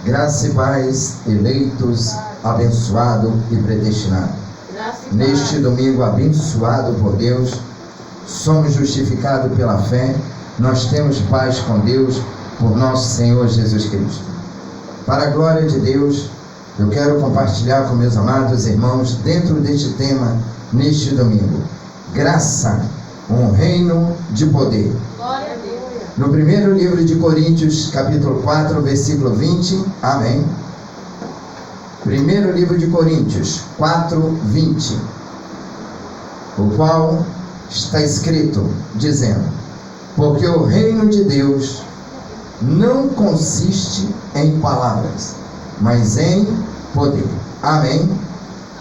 Graça e paz, eleitos, abençoado e predestinado. Neste domingo abençoado por Deus, somos justificados pela fé, nós temos paz com Deus por nosso Senhor Jesus Cristo. Para a glória de Deus, eu quero compartilhar com meus amados irmãos dentro deste tema, neste domingo. Graça, um reino de poder. Glória a Deus. No primeiro livro de Coríntios, capítulo 4, versículo 20, amém. Primeiro livro de Coríntios, 4, 20, o qual está escrito, dizendo: porque o reino de Deus não consiste em palavras, mas em poder. Amém.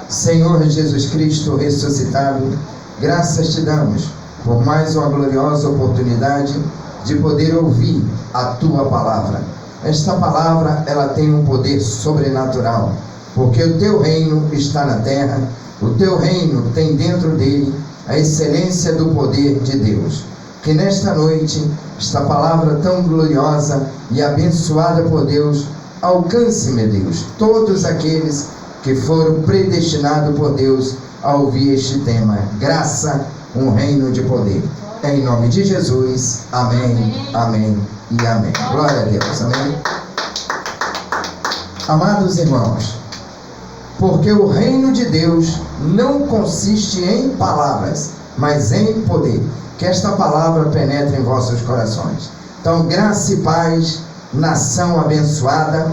Senhor Jesus Cristo ressuscitado, graças te damos por mais uma gloriosa oportunidade de poder ouvir a tua palavra. Esta palavra, ela tem um poder sobrenatural, porque o teu reino está na terra, o teu reino tem dentro dele a excelência do poder de Deus. Que nesta noite, esta palavra tão gloriosa e abençoada por Deus, alcance, meu Deus, todos aqueles que foram predestinados por Deus a ouvir este tema. Graça, um reino de poder. Em nome de Jesus, amém, amém e amém. Glória a Deus, amém. Amados irmãos, porque o reino de Deus não consiste em palavras, mas em poder. Que esta palavra penetre em vossos corações. Então, graça e paz, nação abençoada,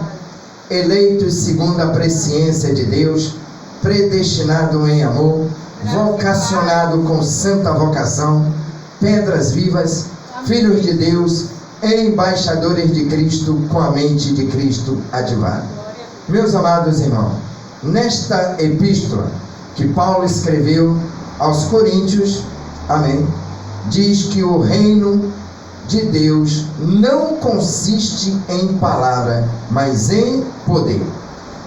eleitos segundo a presciência de Deus, predestinado em amor, vocacionado com santa vocação, pedras vivas, filhos de Deus, embaixadores de Cristo, com a mente de Cristo ativada. Meus amados irmãos, nesta epístola que Paulo escreveu aos Coríntios, amém, diz que o reino de Deus não consiste em palavra, mas em poder.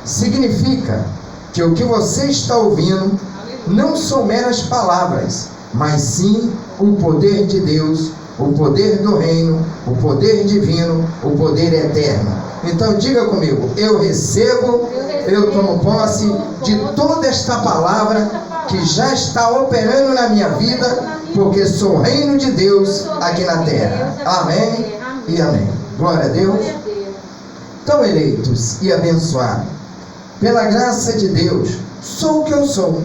Significa que o que você está ouvindo não são meras palavras, mas sim o poder de Deus, o poder do reino, o poder divino, o poder eterno. Então diga comigo: eu recebo, eu tomo posse de toda esta palavra que já está operando na minha vida, porque sou o reino de Deus aqui na terra. Amém e amém. Glória a Deus. Tão eleitos e abençoados pela graça de Deus, sou o que eu sou.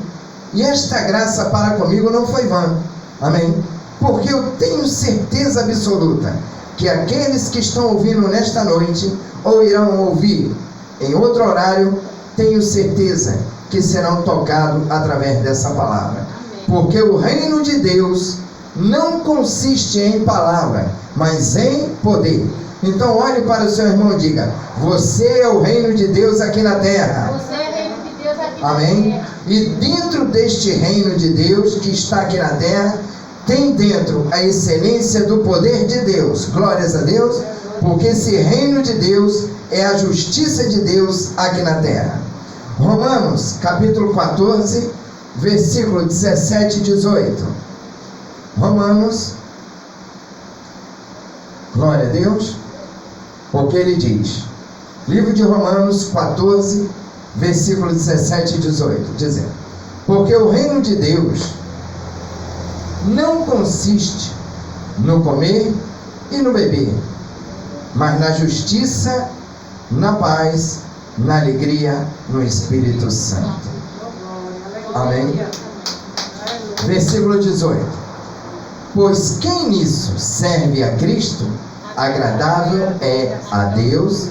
E esta graça para comigo não foi vã. Amém? Porque eu tenho certeza absoluta que aqueles que estão ouvindo nesta noite, ou irão ouvir em outro horário, tenho certeza que serão tocados através dessa palavra. Porque o reino de Deus não consiste em palavra, mas em poder. Então olhe para o seu irmão e diga: você é o reino de Deus aqui na terra. Você é reino de Deus aqui amém? na terra. E dentro deste reino de Deus que está aqui na terra, tem dentro a excelência do poder de Deus. Glórias a Deus, porque esse reino de Deus é a justiça de Deus aqui na terra. Romanos, capítulo 14, versículo 17 e 18. Romanos, glória a Deus, porque ele diz, livro de Romanos 14, versículo 17 e 18, dizendo: porque o reino de Deus não consiste no comer e no beber, mas na justiça, na paz, na alegria, no Espírito Santo. Amém? Versículo 18. Pois quem nisso serve a Cristo, agradável é a Deus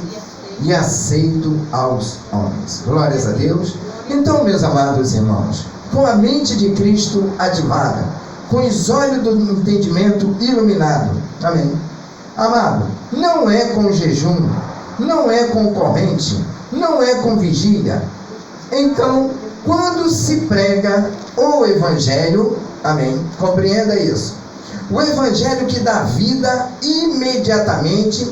e aceito aos homens. Glórias a Deus. Então, meus amados irmãos, com a mente de Cristo ativada, com os olhos do entendimento iluminado, amém? Amado, não é com jejum, não é com corrente, não é com vigília. Então, quando se prega o Evangelho, amém? Compreenda isso. O Evangelho que dá vida imediatamente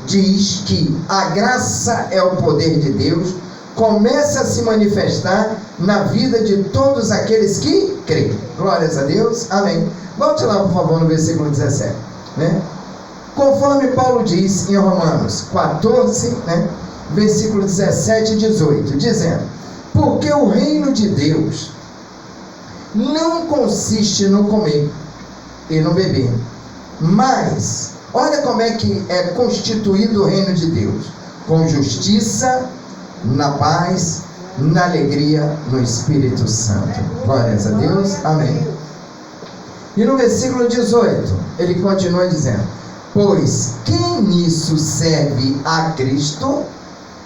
diz que a graça é o poder de Deus, começa a se manifestar na vida de todos aqueles que creem. Glórias a Deus, amém. Volte lá, por favor, no versículo 17, né? Conforme Paulo diz em Romanos 14, né? versículo 17 e 18, dizendo: porque o reino de Deus não consiste no comer e no beber, mas, olha como é que é constituído o reino de Deus: com justiça, na paz, na alegria, no Espírito Santo. Glórias a Deus, amém. E no versículo 18, ele continua dizendo: pois quem nisso serve a Cristo,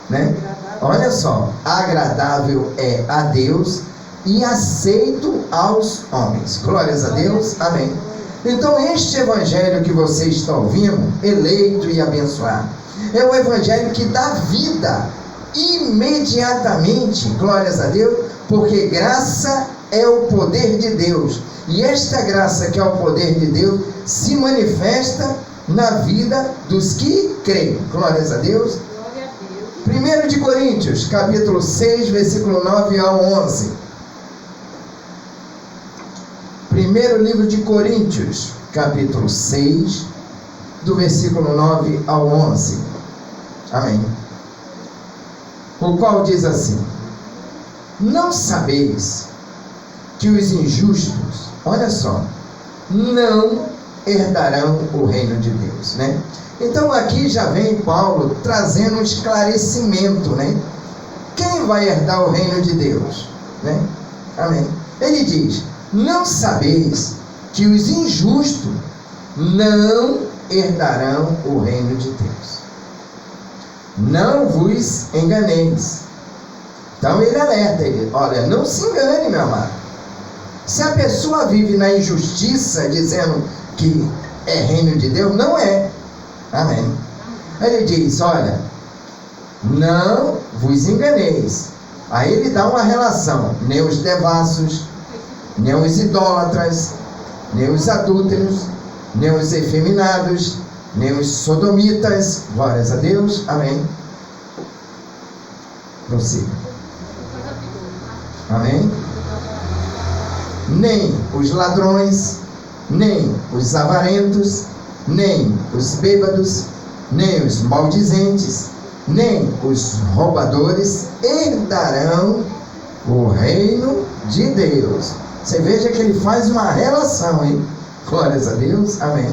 né? Olha só, agradável é a Deus e aceito aos homens. Glórias a Deus, amém. Então este evangelho que você está ouvindo, eleito e abençoado, é o evangelho que dá vida imediatamente, glórias a Deus, porque graça é o poder de Deus, e esta graça que é o poder de Deus se manifesta na vida dos que creem. Glórias a Deus. 1 de Coríntios, capítulo 6, versículo 9 ao 11. Primeiro livro de Coríntios, capítulo 6, do versículo 9 ao 11. Amém. O qual diz assim: não sabeis que os injustos, olha só, não herdarão o reino de Deus, né? Então aqui já vem Paulo trazendo um esclarecimento, né? Quem vai herdar o reino de Deus, né? Amém. Ele diz: não sabeis que os injustos não herdarão o reino de Deus. Não vos enganeis. Então ele alerta, ele: olha, não se engane, meu amado. Se a pessoa vive na injustiça, dizendo que é reino de Deus, não é. Amém. Ele diz: olha, não vos enganeis. Aí ele dá uma relação: nem os devassos, nem os idólatras, nem os adúlteros, nem os efeminados, nem os sodomitas. Glórias a Deus, amém. Prossiga. Amém. Nem os ladrões, nem os avarentos, nem os bêbados, nem os maldizentes, nem os roubadores herdarão o reino de Deus. Você veja que ele faz uma relação, hein? Glórias a Deus, amém.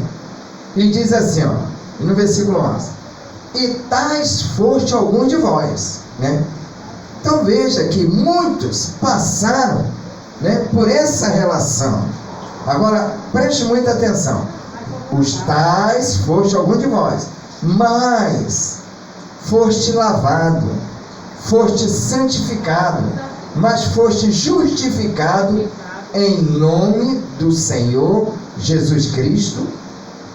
E diz assim, ó, no versículo 11: e tais foste algum de vós, né? Então veja que muitos passaram, né, por essa relação. Agora preste muita atenção: os tais foste algum de vós, mas foste lavado, foste santificado, mas foste justificado em nome do Senhor Jesus Cristo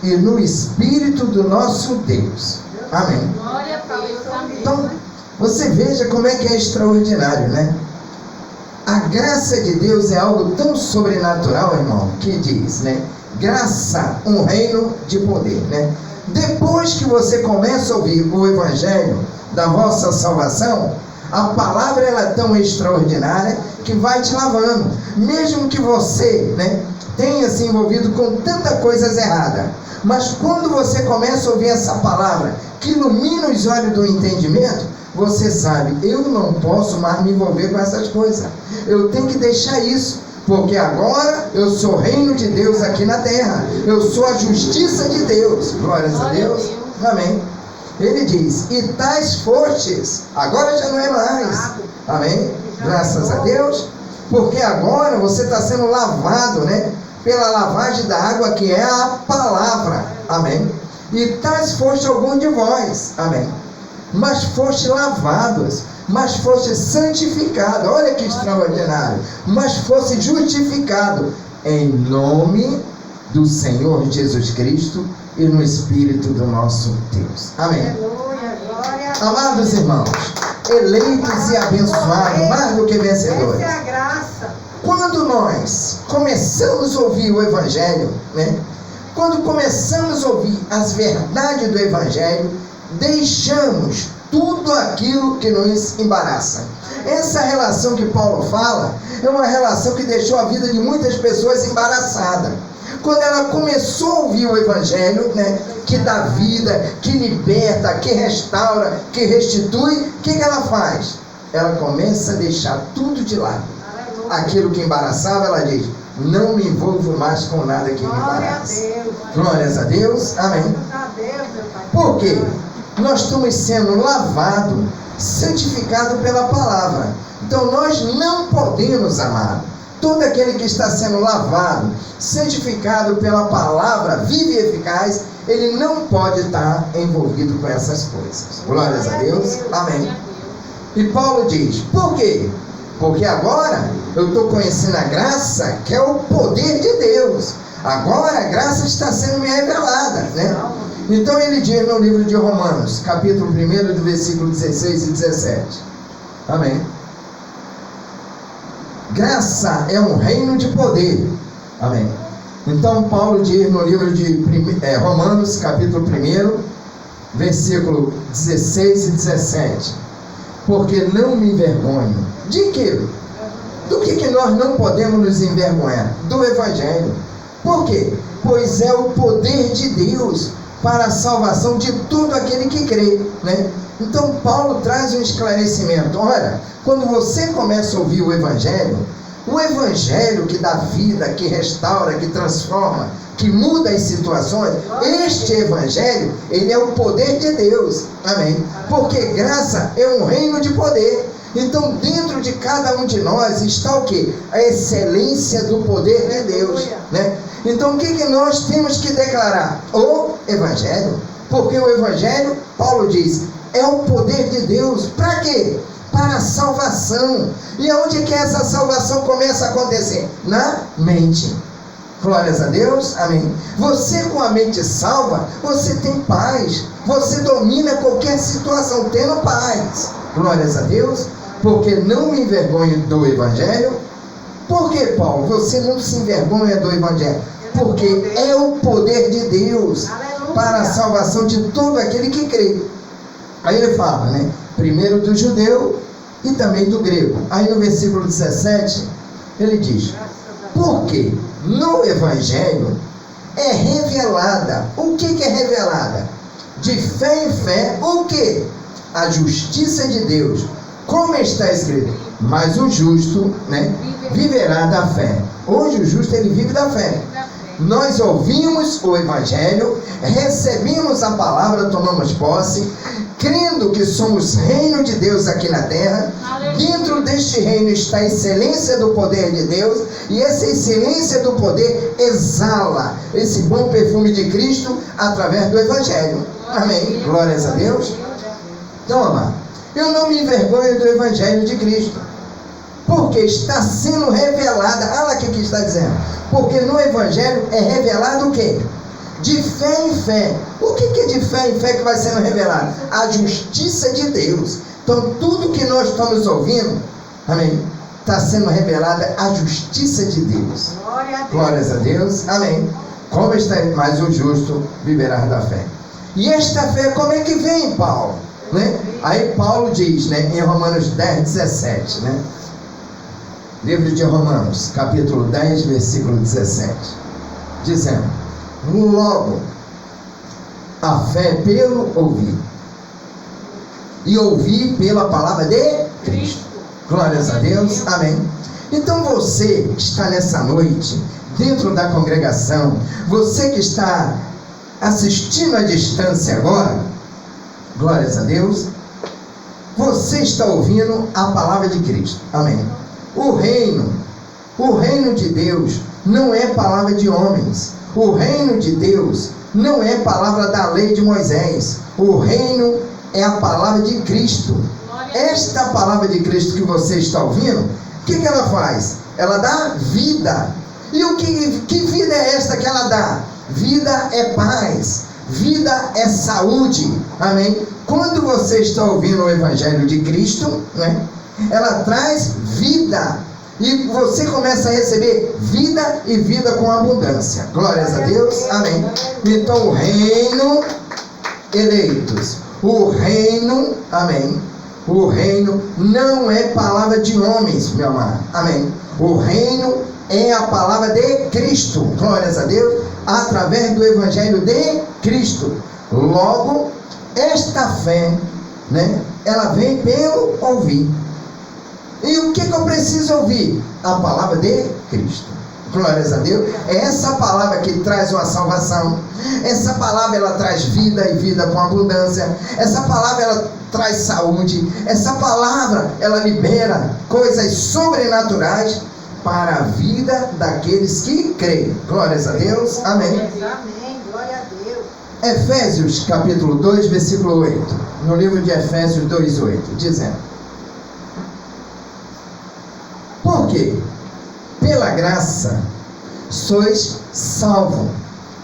e no Espírito do nosso Deus. Amém. Então, você veja como é que é extraordinário, né? A graça de Deus é algo tão sobrenatural, irmão, que diz, né? Graça, um reino de poder, né? Depois que você começa a ouvir o evangelho da vossa salvação, a palavra ela é tão extraordinária que vai te lavando. Mesmo que você, né, tenha se envolvido com tanta coisas erradas, mas quando você começa a ouvir essa palavra que ilumina os olhos do entendimento, você sabe: eu não posso mais me envolver com essas coisas. Eu tenho que deixar isso, porque agora eu sou o reino de Deus aqui na terra. Eu sou a justiça de Deus. Glórias a Deus. Amém. Ele diz: e tais fostes, agora já não é mais. Amém. Graças a Deus. Porque agora você está sendo lavado, né? Pela lavagem da água que é a palavra. Amém. E tais foste algum de vós. Amém. Mas foste lavados, mas foste santificado. Olha que extraordinário. Mas foste justificado em nome do Senhor Jesus Cristo e no Espírito do nosso Deus. Amém. Amados irmãos, eleitos e abençoados, mais do que vencedores. Essa é a graça. Quando nós começamos a ouvir o Evangelho, né? Quando começamos a ouvir as verdades do Evangelho, deixamos tudo aquilo que nos embaraça. Essa relação que Paulo fala é uma relação que deixou a vida de muitas pessoas embaraçada. Quando ela começou a ouvir o Evangelho, né, que dá vida, que liberta, que restaura, que restitui, o que ela faz? Ela começa a deixar tudo de lado. Aquilo que embaraçava, ela diz: não me envolvo mais com nada que me embaraça. Glórias a Deus, amém. Por quê? Nós estamos sendo lavados, santificados pela palavra. Então nós não podemos, amado, todo aquele que está sendo lavado, santificado pela palavra viva e eficaz, ele não pode estar envolvido com essas coisas. Glórias a Deus, amém. E Paulo diz: por quê? Porque agora eu estou conhecendo a graça, que é o poder de Deus. Agora a graça está sendo me revelada, né? Então ele diz no livro de Romanos, capítulo 1, do versículo 16 e 17. Amém. Graça é um reino de poder. Amém. Então Paulo diz no livro de Romanos, capítulo 1, versículo 16 e 17. Porque não me envergonho. De quê? Do que nós não podemos nos envergonhar? Do Evangelho. Por quê? Pois é o poder de Deus para a salvação de todo aquele que crê, né? Então Paulo traz um esclarecimento. Olha, quando você começa a ouvir o Evangelho que dá vida, que restaura, que transforma, que muda as situações, este Evangelho, ele é o poder de Deus, amém? Porque graça é um reino de poder. Então dentro de cada um de nós está o quê? A excelência do poder de Deus, né? Então o que nós temos que declarar? O Evangelho. Porque o Evangelho, Paulo diz, é o poder de Deus. Para quê? Para a salvação. E aonde que essa salvação começa a acontecer? Na mente. Glórias a Deus, amém. Você com a mente salva, você tem paz. Você domina qualquer situação tendo paz. Glórias a Deus. Porque não me envergonho do Evangelho. Por que, Paulo, você não se envergonha do Evangelho? Porque é o poder de Deus para a salvação de todo aquele que crê. Aí ele fala, né? Primeiro do judeu e também do grego. Aí no versículo 17, ele diz: porque no Evangelho é revelada. O que é revelada? De fé em fé, o que? A justiça de Deus. Como está escrito: mas o justo, né, viverá da fé. Hoje o justo, ele vive da fé. Nós ouvimos o Evangelho, recebemos a palavra, tomamos posse, crendo que somos reino de Deus aqui na terra. Dentro deste reino está a excelência do poder de Deus, e essa excelência do poder exala esse bom perfume de Cristo através do Evangelho. Amém? Glórias a Deus. Então, amado, eu não me envergonho do Evangelho de Cristo, porque está sendo revelada. Olha aqui o que está dizendo. Porque no Evangelho é revelado o quê? De fé em fé. O que é de fé em fé que vai sendo revelado? A justiça de Deus. Então tudo que nós estamos ouvindo, amém, está sendo revelada a justiça de Deus. Glórias a Deus, amém. Como está, mas o justo viverá da fé. E esta fé como é que vem, Paulo? Né? Aí Paulo diz, né, em Romanos 10, 17, né? Livro de Romanos, capítulo 10, versículo 17, dizendo: logo, a fé pelo ouvir, e ouvir pela palavra de Cristo. Glórias a Deus, amém. Então você que está nessa noite, dentro da congregação, você que está assistindo à distância agora, glórias a Deus, você está ouvindo a palavra de Cristo, amém. O reino de Deus não é palavra de homens. O reino de Deus não é palavra da lei de Moisés. O reino é a palavra de Cristo. Esta palavra de Cristo que você está ouvindo, o que ela faz? Ela dá vida. E que vida é esta que ela dá? Vida é paz. Vida é saúde. Amém? Quando você está ouvindo o Evangelho de Cristo, né, ela traz vida, e você começa a receber vida e vida com abundância. Glórias a Deus, amém. Então o reino, eleitos, o reino, amém, o reino não é palavra de homens, meu amado, amém. O reino é a palavra de Cristo, glórias a Deus, através do Evangelho de Cristo. Logo, esta fé, né, ela vem pelo ouvir. E o que eu preciso ouvir? A palavra de Cristo. Glórias a Deus. É essa palavra que traz uma salvação. Essa palavra, ela traz vida e vida com abundância. Essa palavra, ela traz saúde. Essa palavra, ela libera coisas sobrenaturais para a vida daqueles que creem. Glórias a Deus. Amém. Amém. Glória a Deus. Efésios capítulo 2, versículo 8. No livro de Efésios 2, 8. Dizendo: porque pela graça sois salvos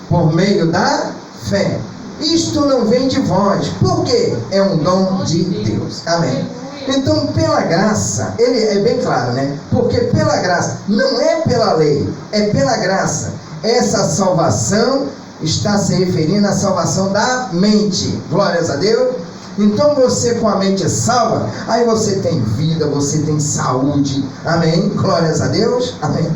por meio da fé. Isto não vem de vós, porque é um dom de Deus. Amém. Então, pela graça, ele é bem claro, né? Porque pela graça, não é pela lei, é pela graça. Essa salvação está se referindo à salvação da mente. Glórias a Deus. Então você com a mente salva, aí você tem vida, você tem saúde. Amém? Glórias a Deus. Amém.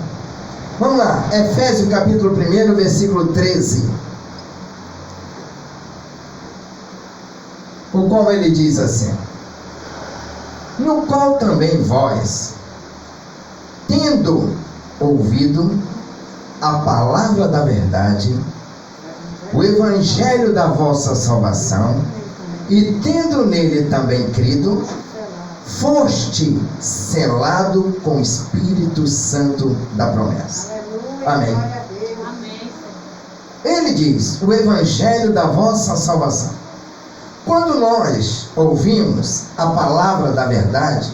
Vamos lá, Efésios capítulo 1, versículo 13. O qual ele diz assim: no qual também vós, tendo ouvido a palavra da verdade, o evangelho da vossa salvação, e tendo nele também crido, foste selado com o Espírito Santo da promessa. Amém. Ele diz, o evangelho da vossa salvação. Quando nós ouvimos a palavra da verdade,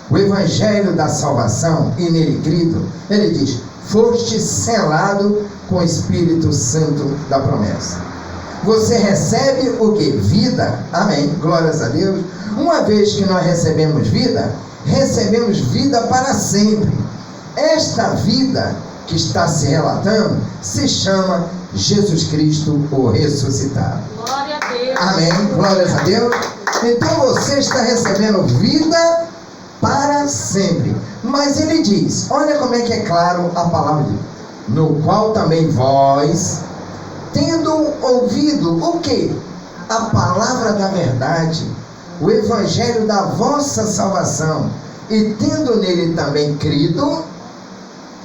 o evangelho da salvação, e nele crido, ele diz, foste selado com o Espírito Santo da promessa. Você recebe o que? Vida. Amém. Glórias a Deus. Uma vez que nós recebemos vida para sempre. Esta vida que está se relatando se chama Jesus Cristo, o ressuscitado. Glória a Deus. Amém. Glórias a Deus. Então você está recebendo vida para sempre. Mas ele diz, olha como é que é claro a palavra de Deus. No qual também vós, tendo ouvido o que? A palavra da verdade, o evangelho da vossa salvação, e tendo nele também crido,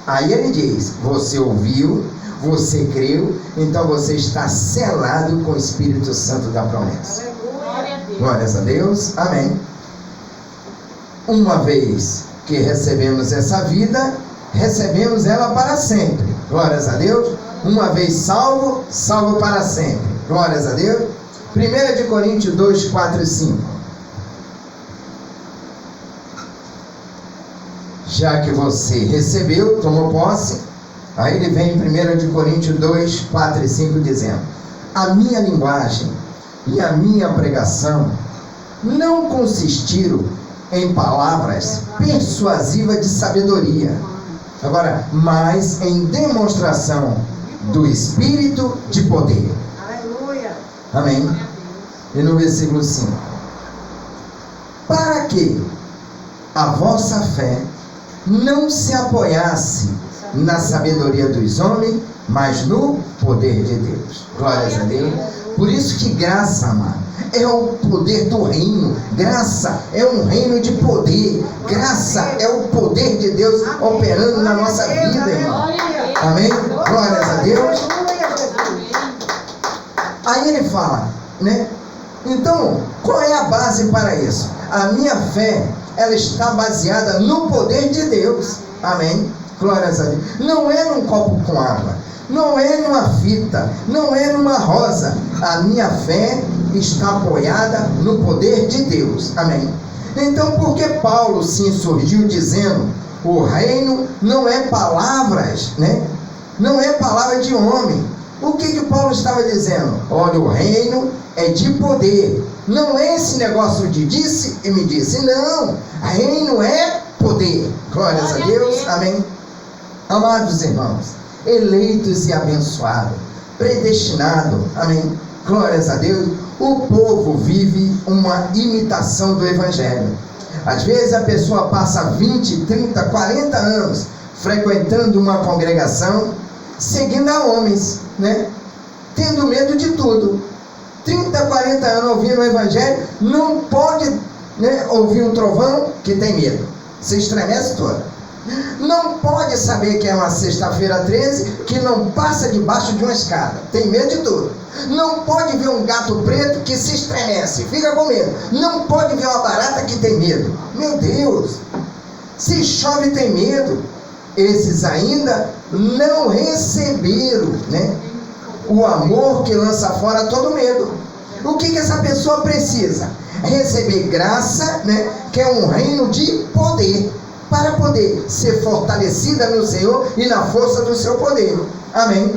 aí ele diz, você ouviu, você creu, então você está selado com o Espírito Santo da promessa. Glória a Deus. Glórias a Deus. Amém. Uma vez que recebemos essa vida, recebemos ela para sempre. Glórias a Deus. Uma vez salvo, salvo para sempre. Glórias a Deus. 1 de Coríntios 2, 4 e 5. Já que você recebeu, tomou posse, aí ele vem em 1 de Coríntios 2, 4 e 5 dizendo: a minha linguagem e a minha pregação não consistiram em palavras persuasivas de sabedoria, agora, mas em demonstração do Espírito de poder. Aleluia. Amém. E no versículo 5: para que a vossa fé não se apoiasse na sabedoria dos homens, mas no poder de Deus. Glórias a Deus. Por isso que graça, amado, é o poder do reino. Graça é um reino de poder. Graça é o poder de Deus operando na nossa vida, irmão. Amém? Glórias a Deus. Aí ele fala, né? Então, qual é a base para isso? A minha fé, ela está baseada no poder de Deus. Amém? Glórias a Deus. Não é num copo com água, não é numa fita, não é numa rosa. A minha fé está apoiada no poder de Deus. Amém? Então, por que Paulo se insurgiu dizendo: o reino não é palavras, né? Não é palavra de homem. O que Paulo estava dizendo? Olha, o reino é de poder. Não é esse negócio de disse e me disse. Não, reino é poder. Glórias a Deus. Amém. Amados irmãos, eleitos e abençoados, predestinados. Amém. Glórias a Deus. O povo vive uma imitação do Evangelho. Às vezes a pessoa passa 20, 30, 40 anos frequentando uma congregação, seguindo a homens, né? Tendo medo de tudo. 30, 40 anos ouvindo o evangelho, não pode, né, ouvir um trovão que tem medo. Se estremece toda. Não pode saber que é uma sexta-feira 13 que não passa debaixo de uma escada. Tem medo de tudo. Não pode ver um gato preto que se estremece, fica com medo. Não pode ver uma barata que tem medo. Meu Deus! Se chove tem medo. Esses ainda não receberam, né, o amor que lança fora todo medo. O que essa pessoa precisa? Receber graça, né, que é um reino de poder, para poder ser fortalecida no Senhor e na força do seu poder. Amém?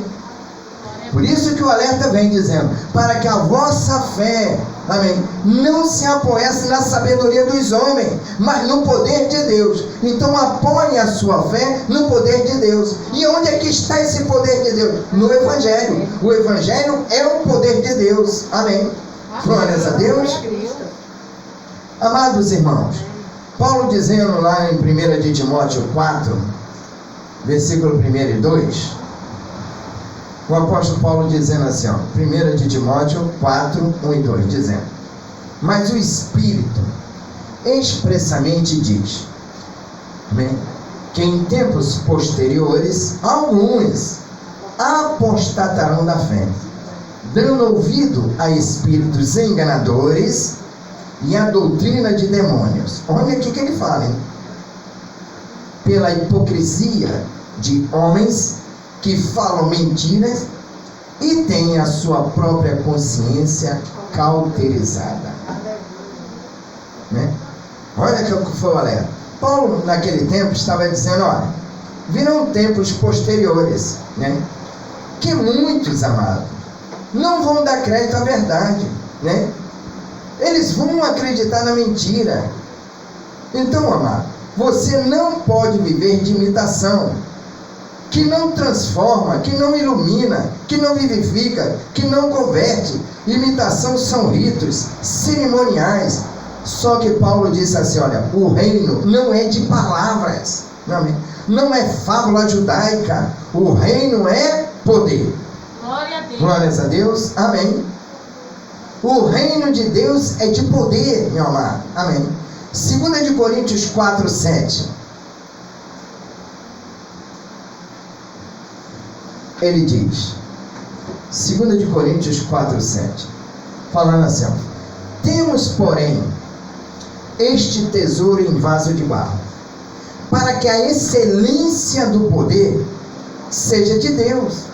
Por isso que o alerta vem dizendo, para que a vossa fé, amém, não se apoiasse na sabedoria dos homens, mas no poder de Deus. Então apoie a sua fé no poder de Deus. E onde é que está esse poder de Deus? No Evangelho. O Evangelho é o poder de Deus. Amém? Glórias a Deus. Amados irmãos, Paulo dizendo lá em 1 de Timóteo 4, versículo 1 e 2, o apóstolo Paulo dizendo assim, ó, 1 de Timóteo 4, 1 e 2, dizendo: mas o Espírito expressamente diz, amém, que em tempos posteriores alguns apostatarão da fé, dando ouvido a espíritos enganadores e a doutrina de demônios. Olha aqui que ele fala, hein? Pela hipocrisia de homens que falam mentiras e têm a sua própria consciência cauterizada, né? Olha que foi o alerta. Paulo naquele tempo estava dizendo, olha, virão tempos posteriores, né, que muitos, amados, não vão dar crédito à verdade, né? Eles vão acreditar na mentira. Então, amado, você não pode viver de imitação, que não transforma, que não ilumina, que não vivifica, que não converte. Imitação são ritos cerimoniais. Só que Paulo disse assim, olha, o reino não é de palavras, não é fábula judaica, o reino é poder. Glória a Deus. Glórias a Deus, amém. O reino de Deus é de poder, meu amado, amém. 2 de Coríntios 4, 7. Ele diz, 2 de Coríntios 4, 7, falando assim, ó, temos, porém, este tesouro em vaso de barro, para que a excelência do poder seja de Deus,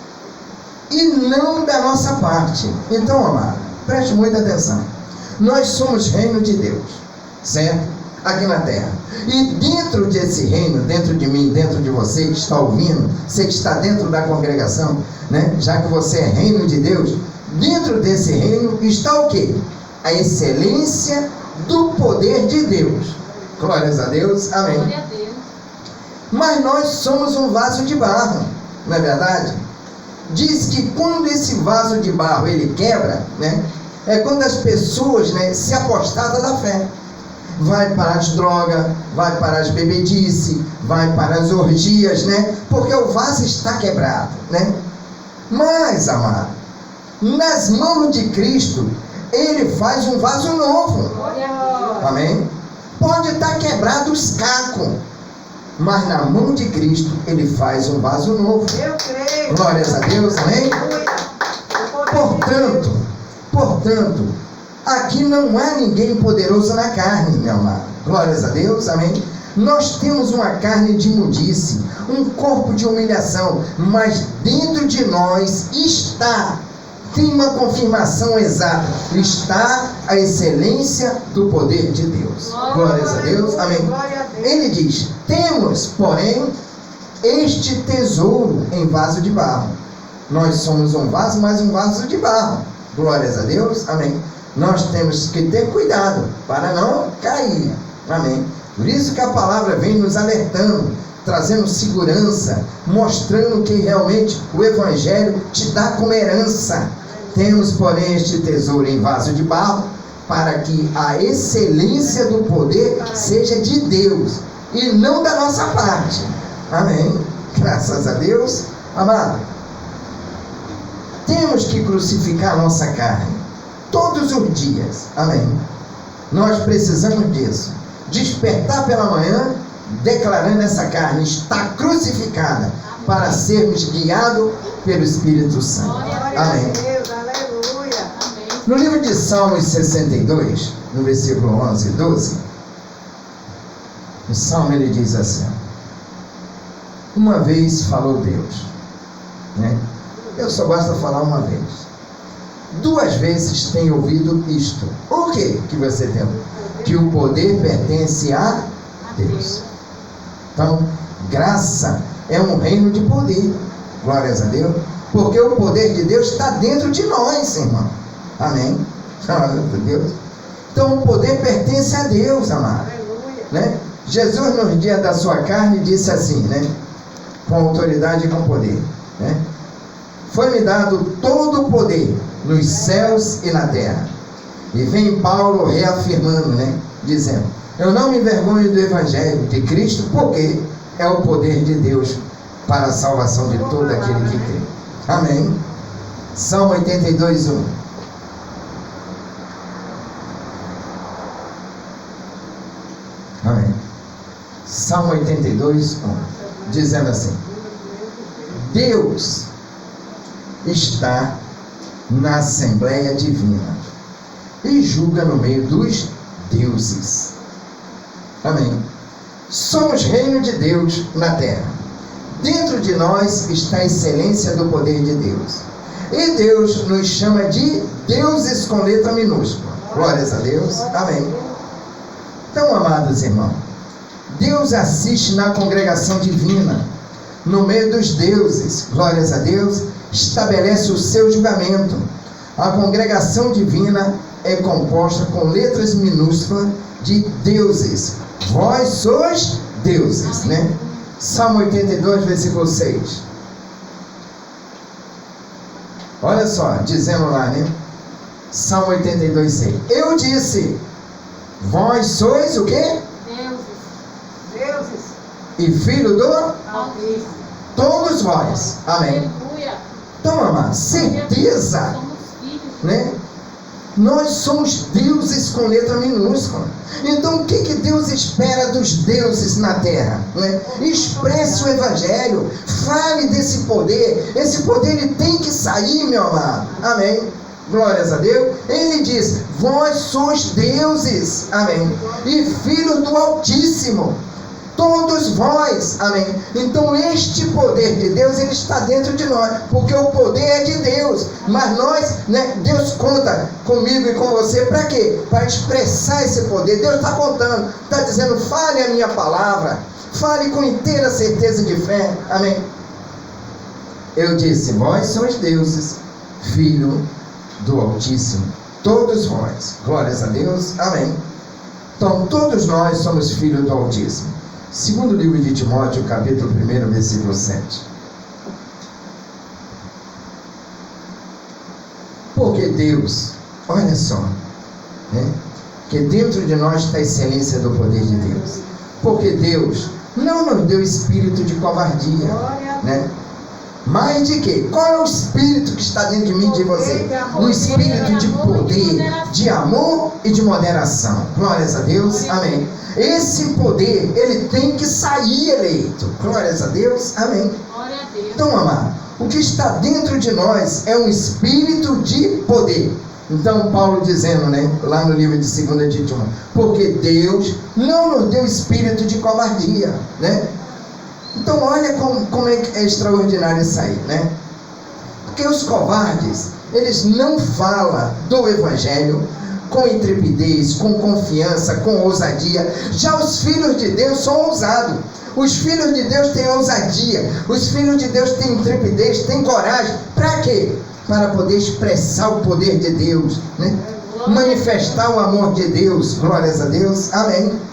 e não da nossa parte. Então, amado, preste muita atenção. Nós somos reino de Deus, certo? Aqui na terra. E dentro desse reino, dentro de mim, dentro de você que está ouvindo, você que está dentro da congregação, né? Já que você é reino de Deus, dentro desse reino está o quê? A excelência do poder de Deus. Glórias a Deus, amém. Glória a Deus. Mas nós somos um vaso de barro, não é verdade? Diz que quando esse vaso de barro ele quebra, né? É quando as pessoas, né, se apostatam da fé. Vai para as drogas, vai para as bebedices, vai para as orgias, né? Porque o vaso está quebrado, né? Mas, amado, nas mãos de Cristo, Ele faz um vaso novo. Amém? Pode estar quebrado os cacos, mas na mão de Cristo, Ele faz um vaso novo. Eu creio. Glórias a Deus, amém? Portanto, aqui não há ninguém poderoso na carne, meu amado. Glórias a Deus, amém? Nós temos uma carne de imundice, um corpo de humilhação, mas dentro de nós tem uma confirmação exata, está a excelência do poder de Deus. Glórias a Deus, amém? Ele diz, temos, porém, este tesouro em vaso de barro. Nós somos um vaso, mas um vaso de barro. Glórias a Deus, amém? Nós temos que ter cuidado para não cair, amém? Por isso que a palavra vem nos alertando, trazendo segurança, mostrando que realmente o Evangelho te dá como herança. Temos, porém, este tesouro em vaso de barro, para que a excelência do poder seja de Deus, e não da nossa parte. Amém. Graças a Deus. Amado, temos que crucificar a nossa carne todos os dias. Amém. Nós precisamos disso. Despertar pela manhã, declarando essa carne está crucificada, para sermos guiados pelo Espírito Santo. Glória Amém. a Deus, aleluia. Amém. No livro de Salmos 62, no versículo 11 e 12, o Salmo ele diz assim: uma vez falou Deus, né? Eu só basta falar uma vez. 2 vezes tenho ouvido isto. O que que você tem? Que o poder pertence a Deus. Então, graça é um reino de poder. Glórias a Deus. Porque o poder de Deus está dentro de nós, irmão. Amém. Glória a Deus. Então, o poder pertence a Deus, amado. Aleluia. Né? Jesus, nos dias da sua carne, disse assim, né? Com autoridade e com poder, né? Foi-me dado todo o poder nos céus e na terra. E vem Paulo reafirmando, né? Dizendo: eu não me envergonho do Evangelho de Cristo, porque é o poder de Deus para a salvação de todo aquele que crê. Amém. Salmo 82, 1. Amém. Salmo 82, 1. Dizendo assim: Deus está na Assembleia Divina e julga no meio dos deuses. Amém. Somos reino de Deus na terra. Dentro de nós está a excelência do poder de Deus. E Deus nos chama de deuses com letra minúscula. Glórias a Deus. Amém. Então, amados irmãos, Deus assiste na congregação divina, no meio dos deuses. Glórias a Deus. Estabelece o seu julgamento. A congregação divina é composta com letras minúsculas de deuses. Vós sois deuses, né? Salmo 82, versículo 6. Olha só, dizendo lá, né? Salmo 82, 6. Eu disse: vós sois o quê? Deuses. E filho do? Altíssimo. Todos vós. Amém. Aleluia. Então, amado, certeza, Somos filhos. né? Nós somos deuses com letra minúscula. Então, o que Deus espera dos deuses na terra, né? Expresse o Evangelho, fale desse poder. Esse poder ele tem que sair, meu amado. Amém. Glórias a Deus. Ele diz: vós sois deuses. Amém. E filhos do Altíssimo. Todos vós, amém. Então este poder de Deus, ele está dentro de nós, porque o poder é de Deus, mas nós, né, Deus conta comigo e com você, para quê? Para expressar esse poder. Deus está contando, está dizendo: fale a minha palavra, fale com inteira certeza de fé, amém. Eu disse: vós sois deuses, filho do Altíssimo, todos vós. Glórias a Deus, amém. Então todos nós somos filhos do Altíssimo. Segundo livro de Timóteo, capítulo 1, versículo 7. Porque Deus, olha só, né? Que dentro de nós está a excelência do poder de Deus. Porque Deus não nos deu espírito de covardia, né? Mas de quê? Qual é o espírito que está dentro de mim e de você? O espírito de poder, de amor e de moderação. Glórias a Deus, amém. Esse poder, ele tem que sair eleito. Glórias a Deus, amém. Glória a Deus. Então, amado, o que está dentro de nós é um espírito de poder. Então, Paulo dizendo, né, lá no livro de 2 de Timóteo: porque Deus não nos deu espírito de covardia, né? Então, olha como é extraordinário isso aí, né? Porque os covardes, eles não falam do Evangelho com intrepidez, com confiança, com ousadia. Já os filhos de Deus são ousados. Os filhos de Deus têm ousadia. Os filhos de Deus têm intrepidez, têm coragem. Para quê? Para poder expressar o poder de Deus, né? Manifestar o amor de Deus. Glórias a Deus. Amém.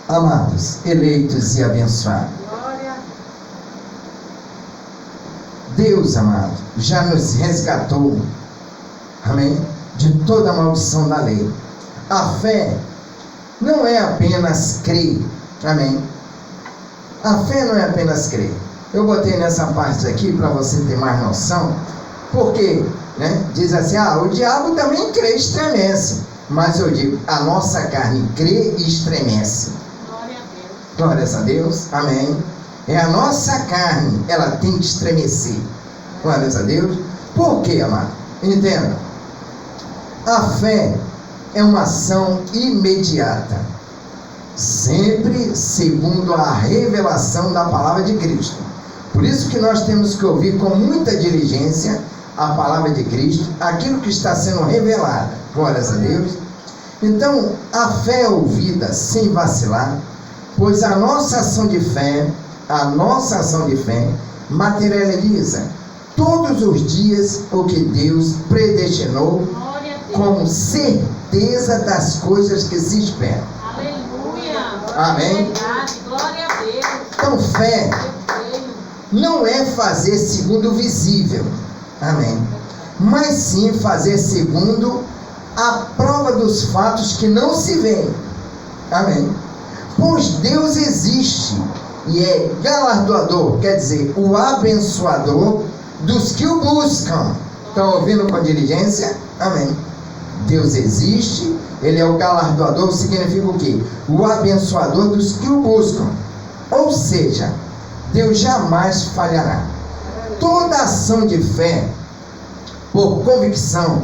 Amados, eleitos e abençoados, Glória. Deus, amado, já nos resgatou, amém, de toda a maldição da lei. A fé não é apenas crer, amém, A fé não é apenas crer. Eu botei nessa parte aqui para você ter mais noção, porque, né, diz assim, o diabo também crê e estremece. Mas eu digo, a nossa carne crê e estremece. Glória a Deus. Glórias a Deus, amém. É a nossa carne, ela tem que estremecer. Glórias a Deus. Por quê, amado? Entenda. A fé é uma ação imediata, sempre segundo a revelação da palavra de Cristo. Por isso que nós temos que ouvir com muita diligência a palavra de Cristo, aquilo que está sendo revelado. Glórias a Deus. Então, a fé é ouvida sem vacilar, pois a nossa ação de fé materializa todos os dias o que Deus predestinou como certeza das coisas que se esperam. Aleluia. Amém. Verdade. Glória a Deus. Então, fé Eu creio. não é fazer segundo o visível, amém, mas sim fazer segundo a prova dos fatos que não se veem, amém. Pois Deus existe e é galardoador, quer dizer, o abençoador dos que o buscam. Estão ouvindo com diligência? Amém. Deus existe, Ele é o galardoador, significa o quê? O abençoador dos que o buscam. Ou seja, Deus jamais falhará. Toda ação de fé, por convicção,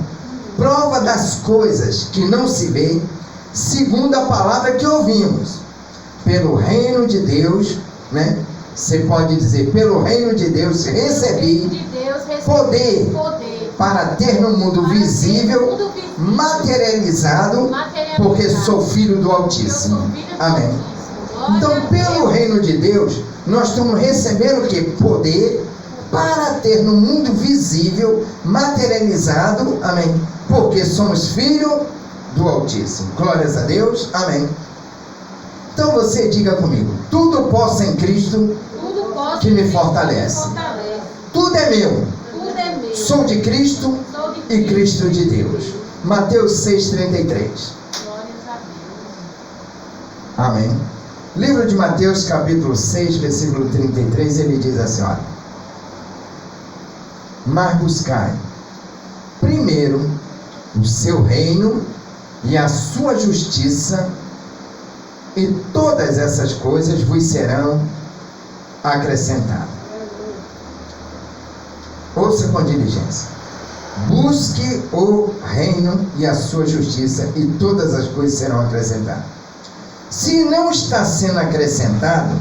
prova das coisas que não se vê, segundo a palavra que ouvimos. Pelo reino de Deus, né? Você pode dizer, pelo reino de Deus recebi poder para ter no mundo visível, materializado, porque sou filho do Altíssimo. Amém. Então, pelo reino de Deus, nós estamos recebendo o que? Poder para ter no mundo visível, materializado, amém, porque somos filhos do Altíssimo. Glórias a Deus, amém. Então você diga comigo, tudo posso em Cristo que me fortalece. Tudo é meu. Sou de Cristo e Cristo de Deus. Mateus 6,33. Amém. Livro de Mateus, capítulo 6, versículo 33, ele diz assim, olha: mas buscai primeiro o seu reino e a sua justiça, e todas essas coisas vos serão acrescentadas. Ouça com diligência. Busque o reino e a sua justiça, e todas as coisas serão acrescentadas. Se não está sendo acrescentado,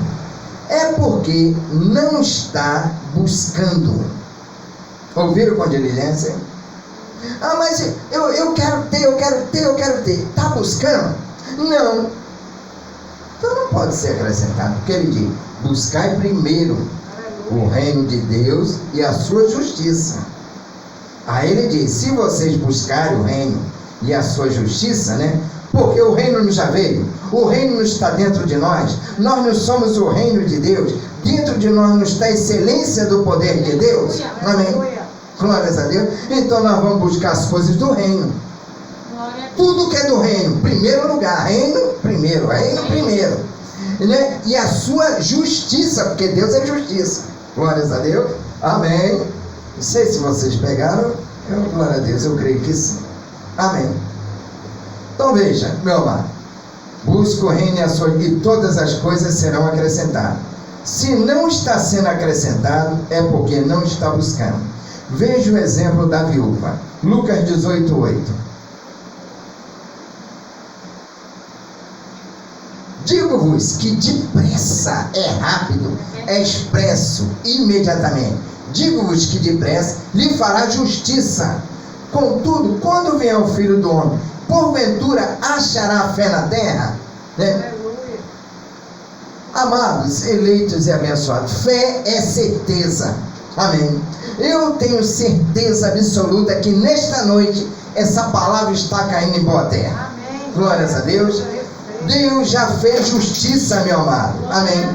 é porque não está buscando. Ouviram com diligência? Mas eu quero ter. Está buscando? Não. Então não pode ser acrescentado, porque ele diz, buscai primeiro o reino de Deus e a sua justiça. Aí ele diz, se vocês buscarem o reino e a sua justiça, né? Porque o reino não já veio, o reino não está dentro de nós não somos o reino de Deus, dentro de nós não está a excelência do poder de Deus, amém? Glórias a Deus. Então nós vamos buscar as coisas do reino, tudo que é do reino, primeiro lugar, reino primeiro, né? E a sua justiça, porque Deus é justiça, glórias a Deus, amém. Não sei se vocês pegaram, glória a Deus, eu creio que sim, amém. Então veja, meu amado, busca o reino e todas as coisas serão acrescentadas. Se não está sendo acrescentado, é porque não está buscando. Veja o exemplo da viúva, Lucas 18:8. Digo-vos que depressa, é rápido, é expresso, imediatamente. Digo-vos que depressa lhe fará justiça. Contudo, quando vier o Filho do Homem, porventura achará fé na terra? Né? Amados, eleitos e abençoados, fé é certeza. Amém. Eu tenho certeza absoluta que nesta noite essa palavra está caindo em boa terra. Amém. Glórias a Deus. Deus já fez justiça, meu amado. Amém.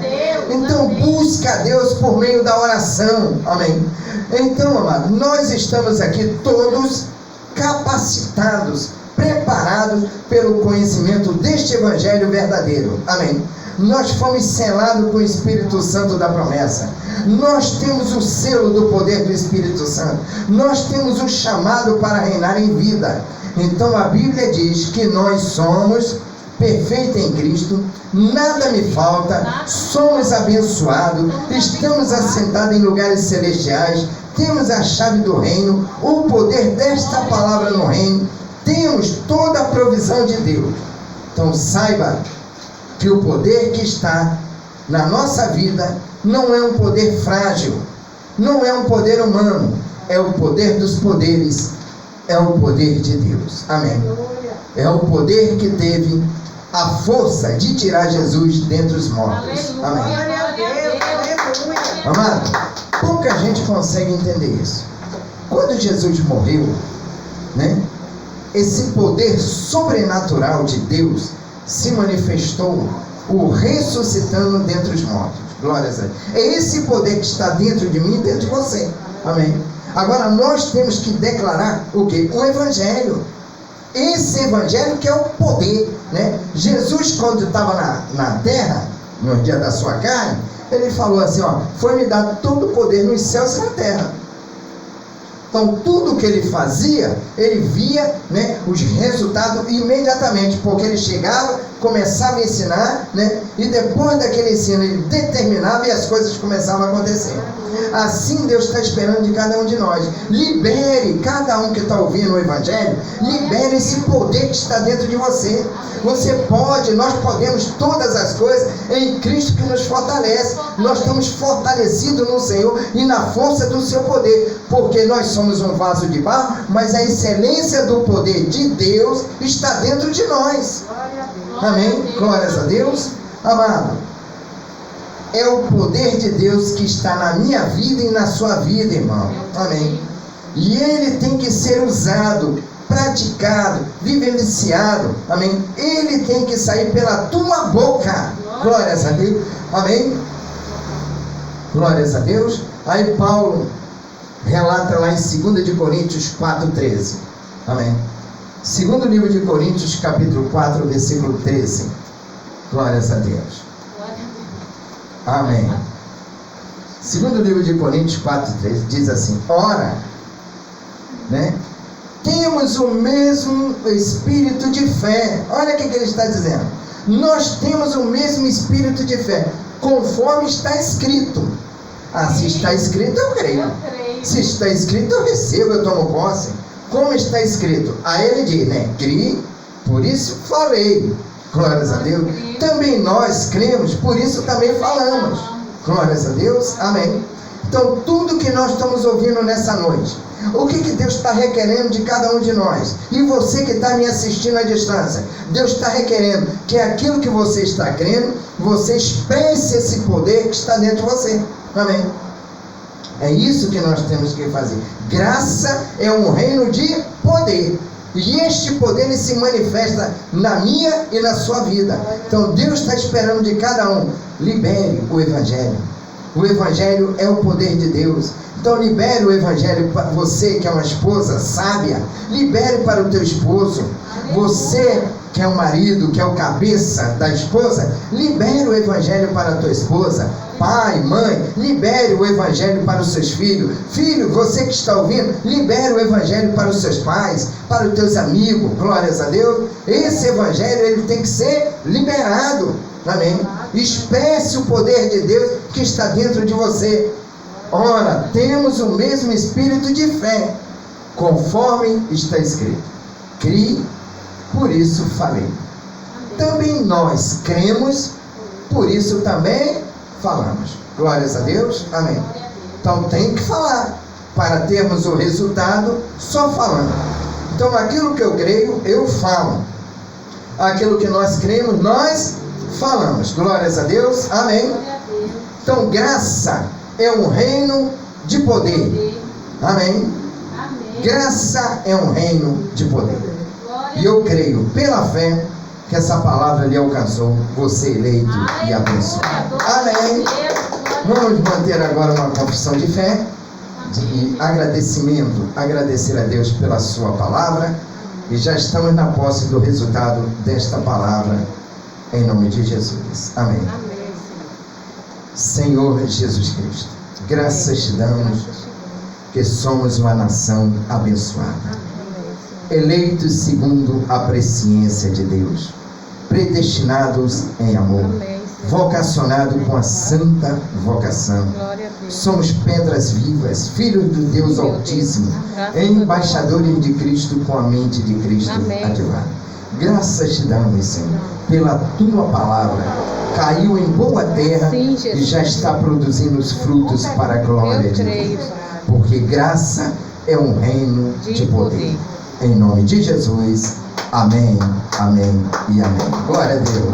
Então busca a Deus por meio da oração. Amém. Então, amado, nós estamos aqui todos capacitados, preparados pelo conhecimento deste evangelho verdadeiro. Amém. Nós fomos selados com o Espírito Santo da promessa. Nós temos o selo do poder do Espírito Santo. Nós temos o chamado para reinar em vida. Então a Bíblia diz que nós somos perfeitos em Cristo, nada me falta, somos abençoados, estamos assentados em lugares celestiais, temos a chave do reino, o poder desta palavra no reino, temos toda a provisão de Deus. Então saiba que o poder que está na nossa vida não é um poder frágil, não é um poder humano, é o poder dos poderes, é o poder de Deus. Amém. É o poder que teve a força de tirar Jesus dentre os mortos. Amém. Glória a Deus. Aleluia. Amado, pouca gente consegue entender isso. Quando Jesus morreu, né, esse poder sobrenatural de Deus se manifestou, o ressuscitando dentre os mortos. Glória a Deus. É esse poder que está dentro de mim e dentro de você. Amém. Agora nós temos que declarar o quê? O Evangelho. Esse Evangelho que é o poder, né? Jesus, quando estava na terra, no dia da sua carne, ele falou assim, ó, foi-me dado todo o poder nos céus e na terra. Então tudo que ele fazia, ele via, né, os resultados imediatamente, porque ele chegava, começava a ensinar, né, e depois daquele ensino ele determinava e as coisas começavam a acontecer. Assim Deus está esperando de cada um de nós. Libere cada um que está ouvindo o Evangelho, libere esse poder que está dentro de você. Você pode, nós podemos todas as coisas em Cristo que nos fortalece. Nós estamos fortalecidos no Senhor e na força do seu poder, porque nós somos um vaso de barro, mas a excelência do poder de Deus está dentro de nós. Amém? Glórias a Deus. Amado, é o poder de Deus que está na minha vida e na sua vida, irmão. Amém. E ele tem que ser usado, praticado, vivenciado. Amém. Ele tem que sair pela tua boca. Glórias a Deus. Amém. Glórias a Deus. Aí Paulo relata lá em 2 de Coríntios 4:13. Amém. Segundo livro de Coríntios, capítulo 4, versículo 13. Glórias a Deus. Amém. Segundo livro de Coríntios 4:13 diz assim: ora, né, temos o mesmo espírito de fé. Olha o que ele está dizendo. Nós temos o mesmo espírito de fé, conforme está escrito. Ah, se está escrito, eu creio. Se está escrito, eu recebo, eu tomo posse. Como está escrito? Aí ele diz, né? Criei, por isso falei. Glórias a Deus. Também nós cremos, por isso também falamos. Glórias a Deus. Amém. Então, tudo que nós estamos ouvindo nessa noite, o que Deus está requerendo de cada um de nós? E você que está me assistindo à distância, Deus está requerendo que aquilo que você está crendo, você expresse esse poder que está dentro de você. Amém. É isso que nós temos que fazer. Graça é um reino de poder. E este poder ele se manifesta na minha e na sua vida. Então Deus está esperando de cada um. Libere o Evangelho. O Evangelho é o poder de Deus. Então libere o Evangelho para você que é uma esposa sábia. Libere para o teu esposo. Você que é o marido, que é o cabeça da esposa, libere o Evangelho para a tua esposa. Pai, mãe, libere o Evangelho para os seus filhos. Filho, você que está ouvindo, libere o Evangelho para os seus pais, para os teus amigos. Glórias a Deus. Esse Evangelho ele tem que ser liberado. Amém. Expresse o poder de Deus que está dentro de você. Ora, temos o mesmo espírito de fé, conforme está escrito. Criei, por isso falei. Também nós cremos, por isso também falamos. Glórias a Deus. Amém. Então tem que falar. Para termos o resultado, só falando. Então aquilo que eu creio, eu falo. Aquilo que nós cremos, nós falamos. Glórias a Deus. Amém. Então graça é um reino de poder. Amém. Graça é um reino de poder. E eu creio, pela fé, que essa palavra lhe alcançou, você eleito e abençoado. Amém. Vamos manter agora uma confissão de fé, de agradecimento, agradecer a Deus pela sua palavra, e já estamos na posse do resultado desta palavra, Em nome de Jesus. Amém. Amém. Senhor Jesus Cristo, graças te damos que somos uma nação abençoada, eleitos segundo a presciência de Deus, predestinados em amor, vocacionados com a santa vocação. Somos pedras vivas, filhos do Deus Altíssimo, embaixadores de Cristo com a mente de Cristo ativada. Graças te damos, Senhor, pela tua palavra. Caiu em boa terra e já está produzindo os frutos para a glória de Deus. Porque graça é um reino de poder. Em nome de Jesus. Amém, amém e amém. Glória a Deus.